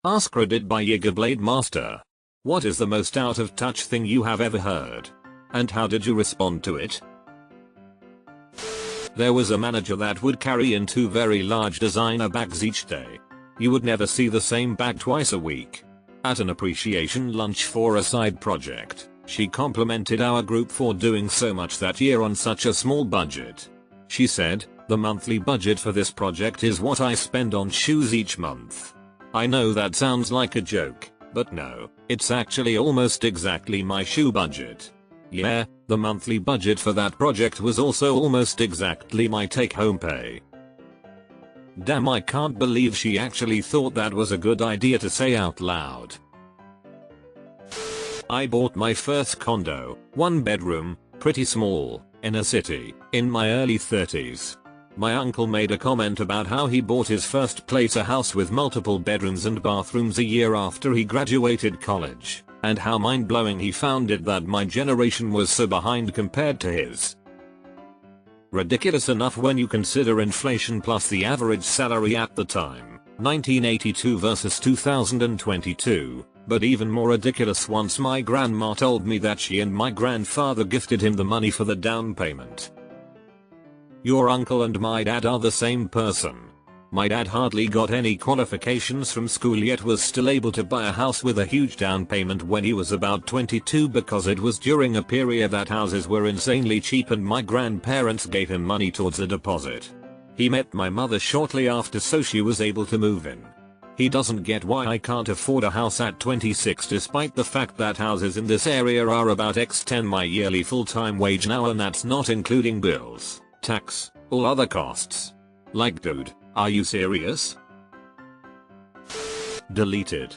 AskReddit by Blade Master. What is the most out of touch thing you have ever heard? And how did you respond to it? There was a manager that would carry in 2 very large designer bags each day. You would never see the same bag twice a week. At an appreciation lunch for a side project, she complimented our group for doing so much that year on such a small budget. She said, "The monthly budget for this project is what I spend on shoes each month." I know that sounds like a joke, but no, it's actually almost exactly my shoe budget. Yeah, the monthly budget for that project was also almost exactly my take-home pay. Damn, I can't believe she actually thought that was a good idea to say out loud. I bought my first condo, 1 bedroom, pretty small, in a city, in my early 30s. My uncle made a comment about how he bought his first place, a house with multiple bedrooms and bathrooms, a year after he graduated college, and how mind-blowing he found it that my generation was so behind compared to his. Ridiculous enough when you consider inflation plus the average salary at the time, 1982 versus 2022, but even more ridiculous once my grandma told me that she and my grandfather gifted him the money for the down payment. Your uncle and my dad are the same person. My dad hardly got any qualifications from school yet was still able to buy a house with a huge down payment when he was about 22 because it was during a period that houses were insanely cheap and my grandparents gave him money towards the deposit. He met my mother shortly after so she was able to move in. He doesn't get why I can't afford a house at 26 despite the fact that houses in this area are about x10 my yearly full-time wage now, and that's not including bills, tax, all other costs. Like, dude, are you serious? Deleted.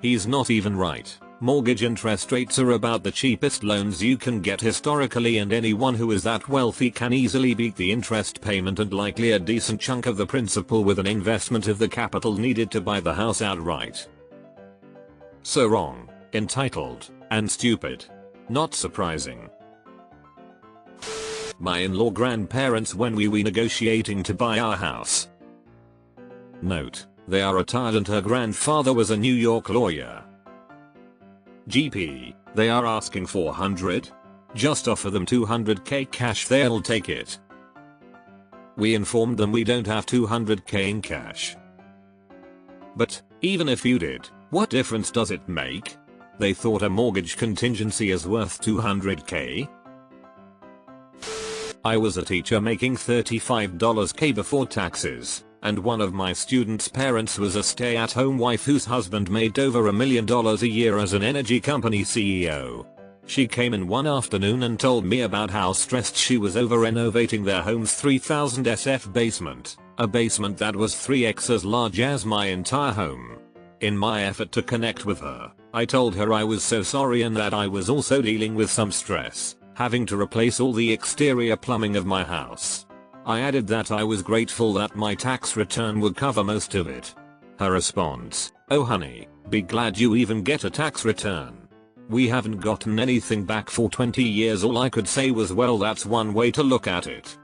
He's not even right. Mortgage interest rates are about the cheapest loans you can get historically, and anyone who is that wealthy can easily beat the interest payment and likely a decent chunk of the principal with an investment of the capital needed to buy the house outright. So wrong, entitled, and stupid. Not surprising. My in-law grandparents when we were negotiating to buy our house. Note, they are retired and her grandfather was a New York lawyer. GP, they are asking 400? Just offer them 200k cash, they'll take it. We informed them we don't have 200k in cash. But, even if you did, what difference does it make? They thought a mortgage contingency is worth 200k? I was a teacher making $35k before taxes, and one of my students' parents was a stay-at-home wife whose husband made over $1 million a year as an energy company CEO. She came in one afternoon and told me about how stressed she was over renovating their home's 3000 SF basement, a basement that was 3x as large as my entire home. In my effort to connect with her, I told her I was so sorry and that I was also dealing with some stress, having to replace all the exterior plumbing of my house. I added that I was grateful that my tax return would cover most of it. Her response, "Oh honey, be glad you even get a tax return. We haven't gotten anything back for 20 years." All I could say was, well, that's one way to look at it.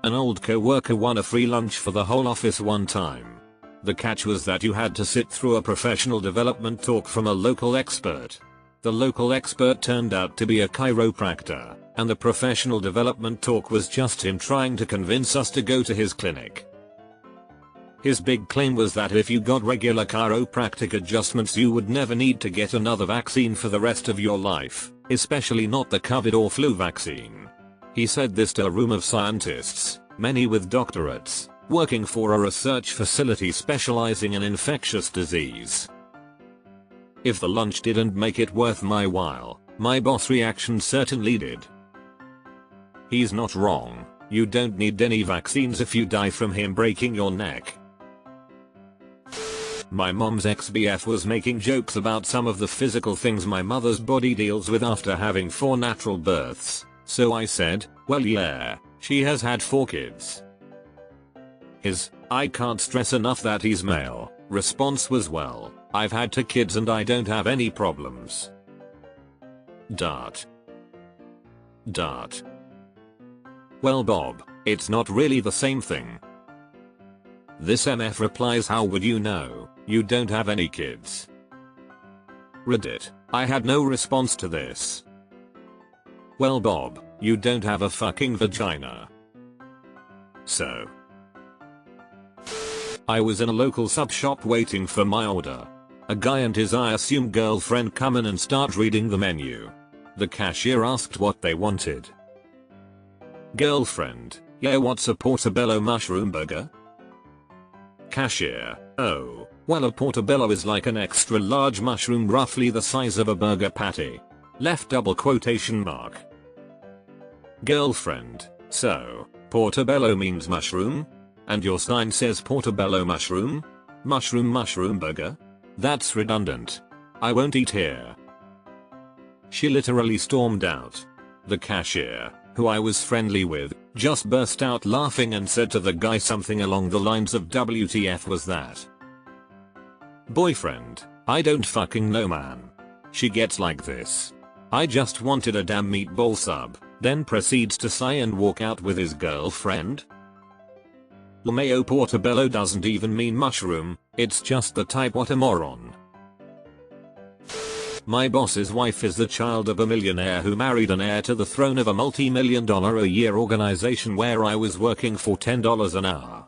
An old co-worker won a free lunch for the whole office one time. The catch was that you had to sit through a professional development talk from a local expert. The local expert turned out to be a chiropractor, and the professional development talk was just him trying to convince us to go to his clinic. His big claim was that if you got regular chiropractic adjustments you would never need to get another vaccine for the rest of your life, especially not the COVID or flu vaccine. He said this to a room of scientists, many with doctorates, working for a research facility specializing in infectious disease. If the lunch didn't make it worth my while, my boss' reaction certainly did. He's not wrong. You don't need any vaccines if you die from him breaking your neck. My mom's ex-BF was making jokes about some of the physical things my mother's body deals with after having 4 natural births, so I said, well yeah, she has had 4 kids. His, "I can't stress enough that he's male," response was, well, I've had 2 kids and I don't have any problems. Dart. Well Bob, it's not really the same thing. This MF replies, how would you know? You don't have any kids. Reddit. I had no response to this. Well Bob, you don't have a fucking vagina. So. I was in a local sub shop waiting for my order. A guy and his I assume girlfriend come in and start reading the menu. The cashier asked what they wanted. Girlfriend, yeah, what's a portobello mushroom burger? Cashier, oh, well a portobello is like an extra large mushroom roughly the size of a burger patty. Left double quotation mark. Girlfriend, so, portobello means mushroom? And your sign says portobello mushroom? Mushroom burger? That's redundant. I won't eat here. She literally stormed out. The cashier, who I was friendly with, just burst out laughing and said to the guy something along the lines of WTF was that? Boyfriend, I don't fucking know man. She gets like this. I just wanted a damn meatball sub, then proceeds to sigh and walk out with his girlfriend? LMAO portobello doesn't even mean mushroom, it's just the type. What a moron. My boss's wife is the child of a millionaire who married an heir to the throne of a multi-million-dollar a year organization where I was working for $10 an hour.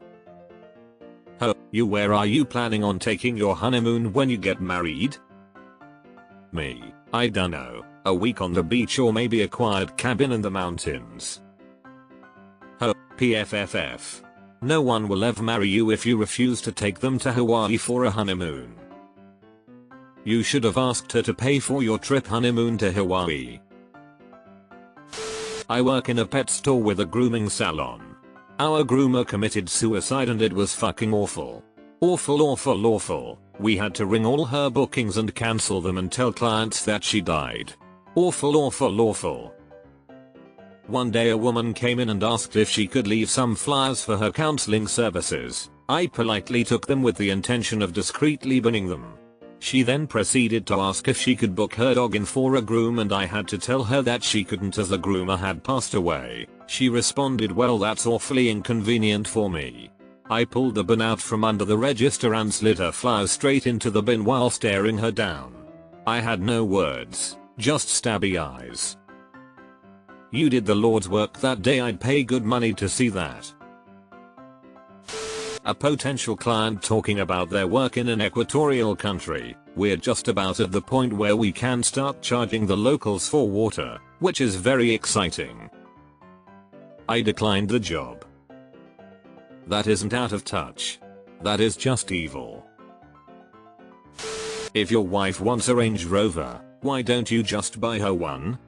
Ho, you, where are you planning on taking your honeymoon when you get married? Me, I dunno, a week on the beach or maybe a quiet cabin in the mountains. Ho, PFFF. No one will ever marry you if you refuse to take them to Hawaii for a honeymoon. You should have asked her to pay for your trip honeymoon to Hawaii. I work in a pet store with a grooming salon. Our groomer committed suicide and it was fucking awful. Awful. We had to ring all her bookings and cancel them and tell clients that she died. Awful. One day a woman came in and asked if she could leave some flyers for her counseling services. I politely took them with the intention of discreetly binning them. She then proceeded to ask if she could book her dog in for a groom and I had to tell her that she couldn't as the groomer had passed away. She responded, well that's awfully inconvenient for me. I pulled the bin out from under the register and slid her flowers straight into the bin while staring her down. I had no words, just stabby eyes. You did the Lord's work that day, I'd pay good money to see that. A potential client talking about their work in an equatorial country. We're just about at the point where we can start charging the locals for water, which is very exciting. I declined the job. That isn't out of touch. That is just evil. If your wife wants a Range Rover, why don't you just buy her one?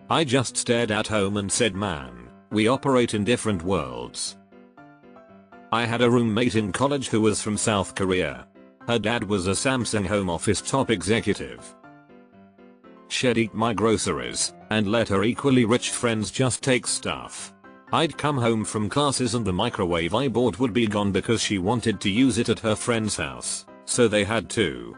I just stared at home and said, man, we operate in different worlds. I had a roommate in college who was from South Korea. Her dad was a Samsung home office top executive. She'd eat my groceries and let her equally rich friends just take stuff. I'd come home from classes and the microwave I bought would be gone because she wanted to use it at her friend's house, so they had to.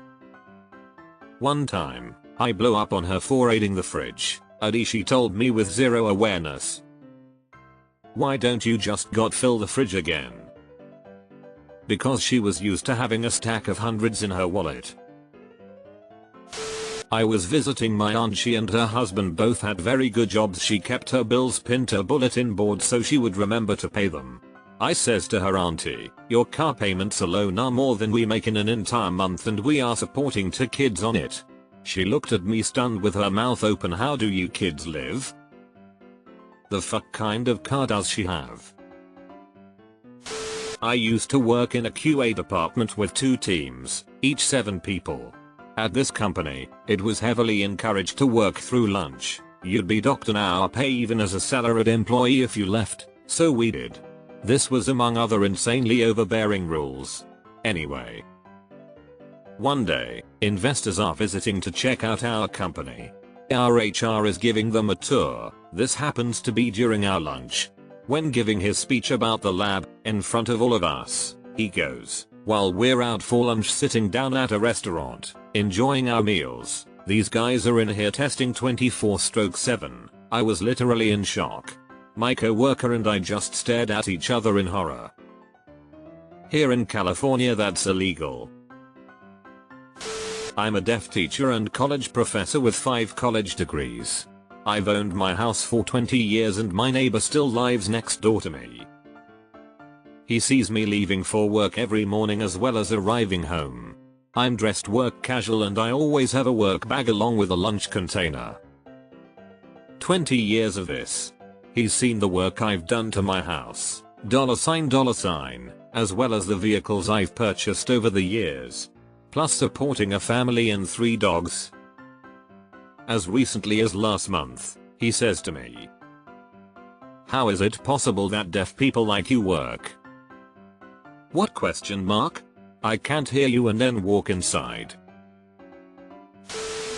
One time, I blew up on her for raiding the fridge, and she told me with zero awareness. Why don't you just fill the fridge again? Because she was used to having a stack of hundreds in her wallet. I was visiting my aunt. She and her husband both had very good jobs. She kept her bills pinned to a bulletin board so she would remember to pay them. I says to her, auntie, your car payments alone are more than we make in an entire month and we are supporting 2 kids on it. She looked at me stunned with her mouth open. How do you kids live? The fuck kind of car does she have? I used to work in a QA department with 2 teams, each 7 people. At this company, it was heavily encouraged to work through lunch. You'd be docked an hour pay even as a salaried employee if you left, so we did. This was among other insanely overbearing rules. Anyway. One day, investors are visiting to check out our company. Our HR is giving them a tour. This happens to be during our lunch. When giving his speech about the lab, in front of all of us, he goes, while we're out for lunch sitting down at a restaurant, enjoying our meals, these guys are in here testing 24/7. I was literally in shock. My coworker and I just stared at each other in horror. Here in California that's illegal. I'm a deaf teacher and college professor with 5 college degrees. I've owned my house for 20 years and my neighbor still lives next door to me. He sees me leaving for work every morning as well as arriving home. I'm dressed work casual and I always have a work bag along with a lunch container. 20 years of this. He's seen the work I've done to my house, $, as well as the vehicles I've purchased over the years. Plus supporting a family and 3 dogs. As recently as last month, he says to me, "How is it possible that deaf people like you work?" What question mark? I can't hear you, and then walk inside.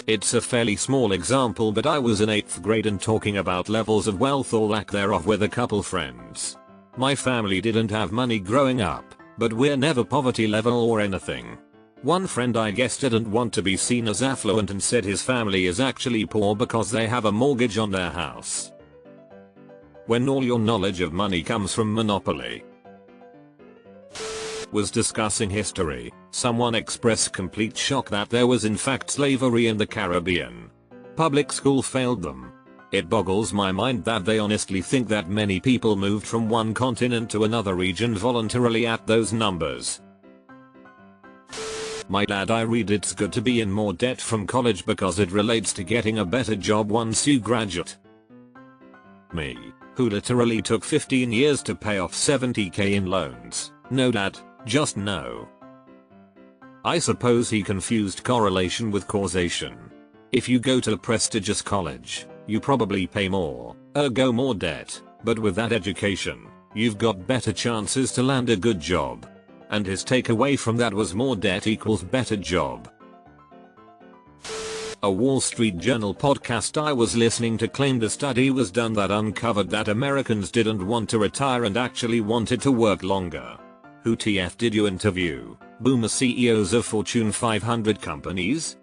It's a fairly small example, but I was in 8th grade and talking about levels of wealth or lack thereof with a couple friends. My family didn't have money growing up, but we're never poverty level or anything. One friend I guess didn't want to be seen as affluent and said his family is actually poor because they have a mortgage on their house. When all your knowledge of money comes from Monopoly. Was discussing history, someone expressed complete shock that there was in fact slavery in the Caribbean. Public school failed them. It boggles my mind that they honestly think that many people moved from one continent to another region voluntarily at those numbers. My dad, I read it's good to be in more debt from college because it relates to getting a better job once you graduate. Me, who literally took 15 years to pay off $70,000 in loans. No dad, just no. I suppose he confused correlation with causation. If you go to a prestigious college, you probably pay more, ergo more debt, but with that education, you've got better chances to land a good job. And his takeaway from that was more debt equals better job. A Wall Street Journal podcast I was listening to claimed a study was done that uncovered that Americans didn't want to retire and actually wanted to work longer. Who TF did you interview? Boomer CEOs of Fortune 500 companies?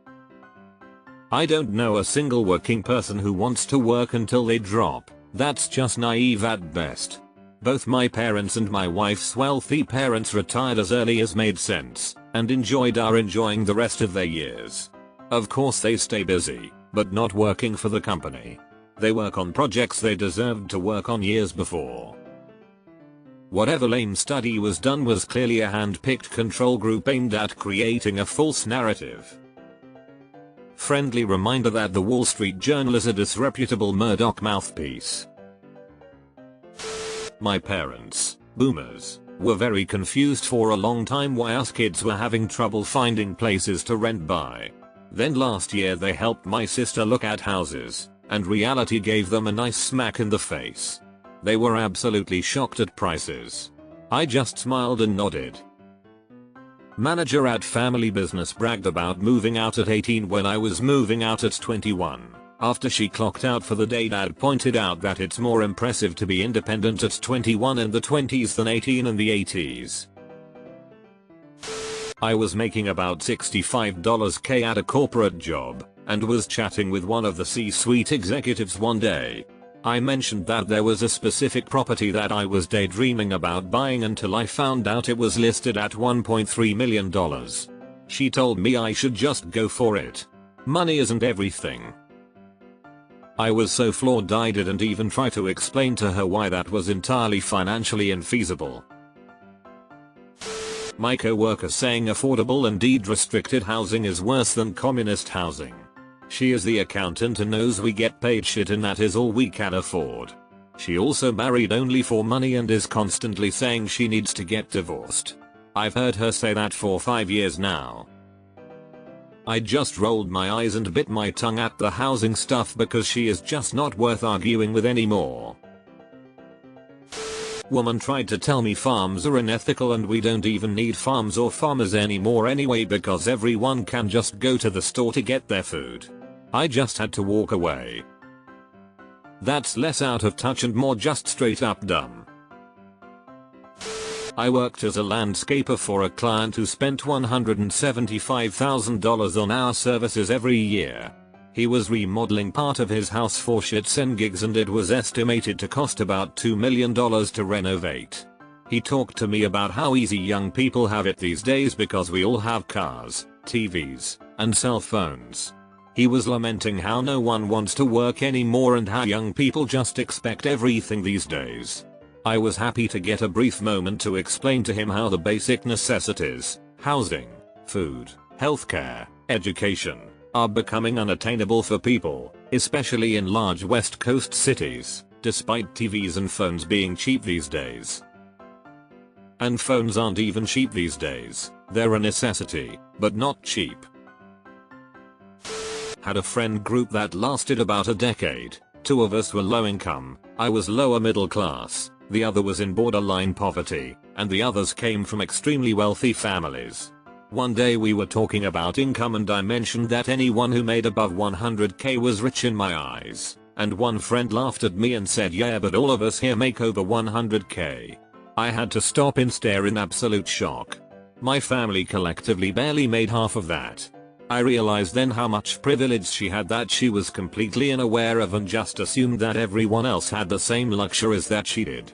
I don't know a single working person who wants to work until they drop. That's just naive at best. Both my parents and my wife's wealthy parents retired as early as made sense, and are enjoying the rest of their years. Of course they stay busy, but not working for the company. They work on projects they deserved to work on years before. Whatever lame study was done was clearly a hand-picked control group aimed at creating a false narrative. Friendly reminder that the Wall Street Journal is a disreputable Murdoch mouthpiece. My parents, boomers, were very confused for a long time why us kids were having trouble finding places to rent by. Then last year they helped my sister look at houses, and reality gave them a nice smack in the face. They were absolutely shocked at prices. I just smiled and nodded. Manager at family business bragged about moving out at 18 when I was moving out at 21. After she clocked out for the day, dad pointed out that it's more impressive to be independent at 21 in the 20s than 18 in the 80s. I was making about $65K at a corporate job, and was chatting with one of the C-suite executives one day. I mentioned that there was a specific property that I was daydreaming about buying until I found out it was listed at $1.3 million. She told me I should just go for it. Money isn't everything. I was so floored I didn't even try to explain to her why that was entirely financially infeasible. My co-worker saying affordable and deed-restricted housing is worse than communist housing. She is the accountant and knows we get paid shit and that is all we can afford. She also married only for money and is constantly saying she needs to get divorced. I've heard her say that for 5 years now. I just rolled my eyes and bit my tongue at the housing stuff because she is just not worth arguing with anymore. Woman tried to tell me farms are unethical and we don't even need farms or farmers anymore anyway because everyone can just go to the store to get their food. I just had to walk away. That's less out of touch and more just straight up dumb. I worked as a landscaper for a client who spent $175,000 on our services every year. He was remodeling part of his house for shits and gigs and it was estimated to cost about $2 million to renovate. He talked to me about how easy young people have it these days because we all have cars, TVs, and cell phones. He was lamenting how no one wants to work anymore and how young people just expect everything these days. I was happy to get a brief moment to explain to him how the basic necessities, housing, food, healthcare, education, are becoming unattainable for people, especially in large West Coast cities, despite TVs and phones being cheap these days. And phones aren't even cheap these days, they're a necessity, but not cheap. Had a friend group that lasted about a decade. 2 of us were low income, I was lower middle class, the other was in borderline poverty, and the others came from extremely wealthy families. One day we were talking about income and I mentioned that anyone who made above 100k was rich in my eyes, and one friend laughed at me and said, yeah, but all of us here make over 100k. I had to stop and stare in absolute shock. My family collectively barely made half of that. I realized then how much privilege she had that she was completely unaware of and just assumed that everyone else had the same luxuries that she did.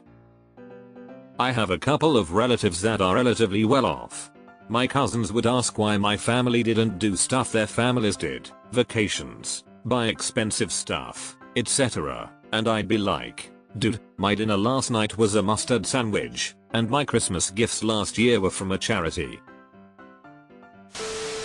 I have a couple of relatives that are relatively well off. My cousins would ask why my family didn't do stuff their families did, vacations, buy expensive stuff, etc. And I'd be like, dude, my dinner last night was a mustard sandwich, and my Christmas gifts last year were from a charity.